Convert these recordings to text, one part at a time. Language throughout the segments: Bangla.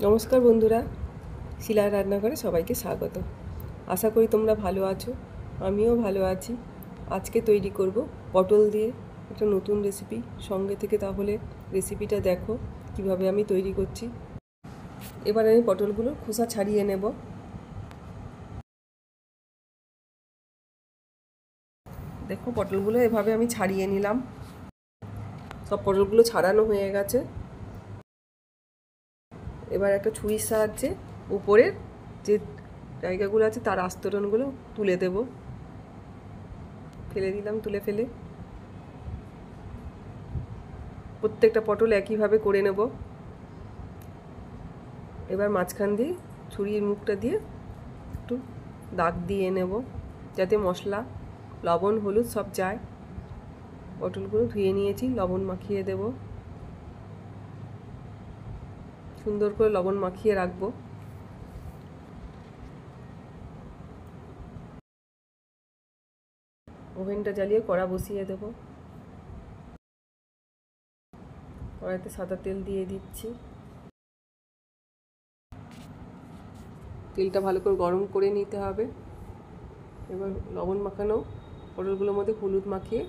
নমস্কার বন্ধুরা, শিলার রান্নাঘরে সবাইকে স্বাগত। আশা করি তোমরা ভালো আছো, আমিও ভালো আছি। আজকে তৈরি করব পটল দিয়ে একটা নতুন রেসিপি। সঙ্গে থেকে তাহলে রেসিপিটা দেখো কিভাবে আমি তৈরি করছি। এবার আমি পটলগুলো খোসা ছাড়িয়ে নেব। দেখো পটলগুলো এভাবে আমি ছাড়িয়ে নিলাম। সব পটলগুলো ছাড়ানো হয়ে গেছে। এবার একটা ছুরির সাহায্যে উপরের যে জায়গাগুলো আছে তার আস্তরণগুলো তুলে দেব। ফেলে দিলাম তুলে ফেলে। প্রত্যেকটা পটল একইভাবে করে নেব। এবার মাঝখান দিয়ে ছুরির মুখটা দিয়ে একটু দাগ দিয়ে নেব যাতে মশলা, লবণ, হলুদ সব যায়। পটলগুলো ধুয়ে নিয়েছি, লবণ মাখিয়ে দেব। সুন্দর করে লবণ মাখিয়ে রাখবো। ওভেনটা জ্বালিয়ে কড়া বসিয়ে দেব। কড়াইতে সাদা তেল দিয়ে দিচ্ছি। তেলটা ভালো করে গরম করে নিতে হবে। এবার লবণ মাখানো পটলগুলোর মধ্যে হলুদ মাখিয়ে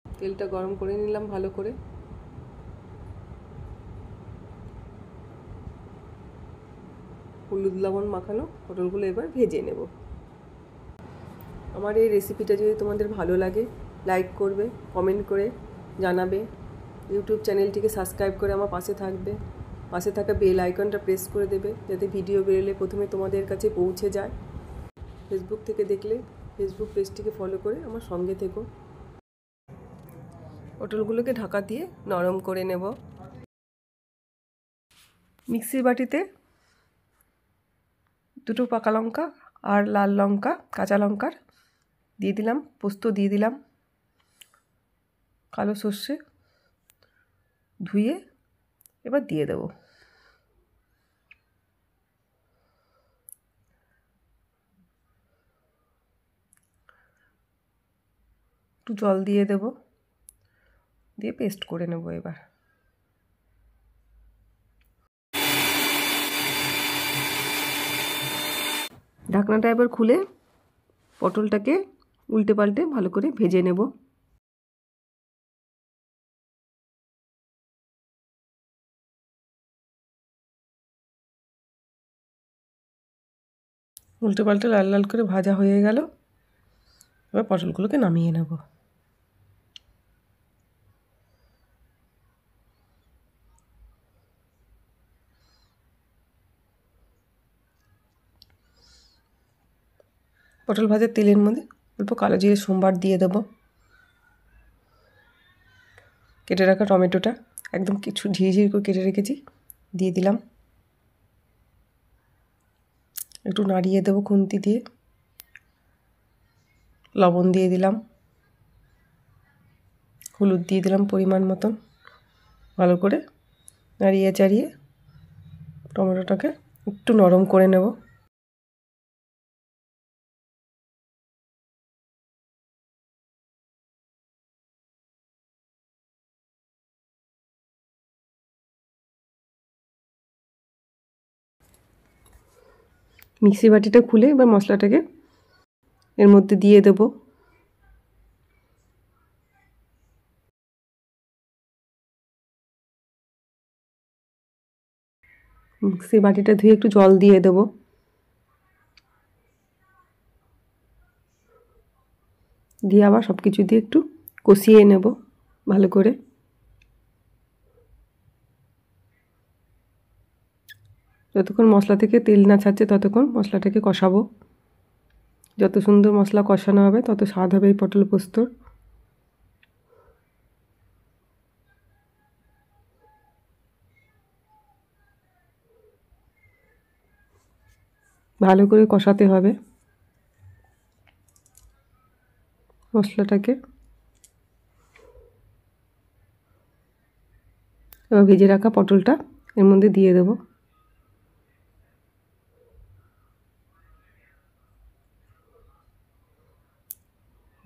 তেলটা গরম করে নিলাম ভালো করে। হলুদ লবণ মাখানো পটলগুলো এবার ভেজে নেব। আমার এই রেসিপিটা যদি তোমাদের ভালো লাগে লাইক করবে, কমেন্ট করে জানাবে। ইউটিউব চ্যানেলটিকে সাবস্ক্রাইব করে আমার পাশে থাকবে। পাশে থাকা বেল আইকনটা প্রেস করে দেবে যাতে ভিডিও বেরোলে প্রথমে তোমাদের কাছে পৌঁছে যায়। ফেসবুক থেকে দেখলে ফেসবুক পেজটিকে ফলো করে আমার সঙ্গে থেকো। পটলগুলোকে ঢাকা দিয়ে নরম করে নেব। মিক্সির বাটিতে দুটো পাকা লঙ্কা আর লাল লঙ্কা, কাঁচা লঙ্কার দিয়ে দিলাম, পোস্ত দিয়ে দিলাম, কালো সর্ষে ধুয়ে এবার দিয়ে দেব। একটু জল দিয়ে দেব, দিয়ে পেস্ট করে নেব। এবার ঢাকনাটা এবার খুলে পটলটাকে উল্টে পাল্টে ভালো করে ভেজে নেব। উল্টে পাল্টে লাল লাল করে ভাজা হয়ে গেল। এবার পটলগুলোকে নামিয়ে নেব। পটল ভাজার তেলের মধ্যে অল্প কালো জিরে সোমবার দিয়ে দেব। কেটে রাখা টমেটোটা একদম কিছু ঝিরিঝিরি করে কেটে রেখেছি দিয়ে দিলাম। একটু নাড়িয়ে দেবো খুন্তি দিয়ে। লবণ দিয়ে দিলাম, হলুদ দিয়ে দিলাম পরিমাণ মতন। ভালো করে নাড়িয়ে চাড়িয়ে টমেটোটাকে একটু নরম করে নেব। মিক্সি বাটিটা খুলে এবার মশলাটাকে এর মধ্যে দিয়ে দেব। মিক্সি বাটিটা ধুয়ে একটু জল দিয়ে দেব। দিয়ে আবার সব কিছু দিয়ে একটু কষিয়ে নেব ভালো করে। যতক্ষণ মশলা থেকে তেল না ছাড়ছে ততক্ষণ মশলাটাকে কষাবো। যত সুন্দর মশলা কষানো হবে তত স্বাদ হবে এই পটল পোস্তর। ভালো করে কষাতে হবে মশলাটাকে। এবার ভেজে রাখা পটলটা এর মধ্যে দিয়ে দেব।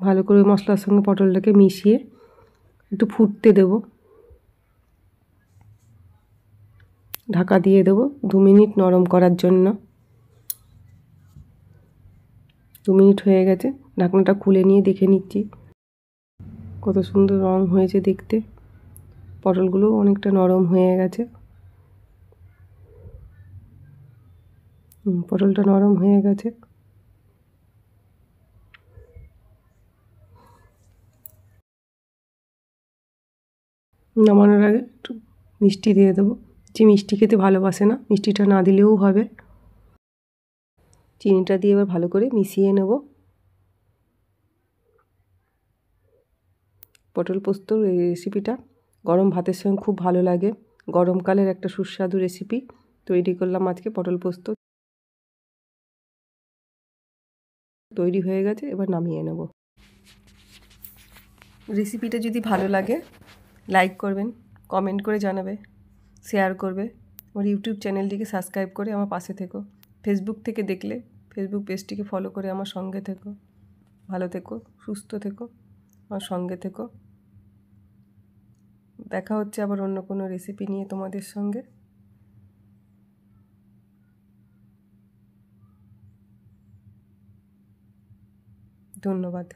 ভালো করে মশলার সঙ্গে পটলটাকে মিশিয়ে একটু ফুটতে দেব। ঢাকা দিয়ে দেব 2 মিনিট নরম করার জন্য। 2 মিনিট হয়ে গেছে, ঢাকনাটা খুলে নিয়ে দেখে নিচ্ছি কত সুন্দর রং হয়েছে দেখতে। পটলগুলো অনেকটা নরম হয়ে গেছে। পটলটা নরম হয়ে গেছে। নামানোর আগে একটু মিষ্টি দিয়ে দেবো। যে মিষ্টি খেতে ভালোবাসে না, মিষ্টিটা না দিলেও হবে। চিনিটা দিয়ে এবার ভালো করে মিশিয়ে নেব। পটল পোস্তর এই রেসিপিটা গরম ভাতের সঙ্গে খুব ভালো লাগে। গরমকালের একটা সুস্বাদু রেসিপি তৈরি করলাম আজকে। পটল পোস্ত তৈরি হয়ে গেছে, এবার নামিয়ে নেব। রেসিপিটা যদি ভালো লাগে লাইক করবেন, কমেন্ট করে জানাবে, শেয়ার করবে। আমার ইউটিউব চ্যানেলটিকে সাবস্ক্রাইব করে আমার পাশে থেকো। ফেসবুক থেকে দেখলে ফেসবুক পেজটিকে ফলো করে আমার সঙ্গে থেকো। ভালো থেকো, সুস্থ থেকো, আমার সঙ্গে থেকো। দেখা হচ্ছে আবার অন্য কোনো রেসিপি নিয়ে তোমাদের সঙ্গে। ধন্যবাদ।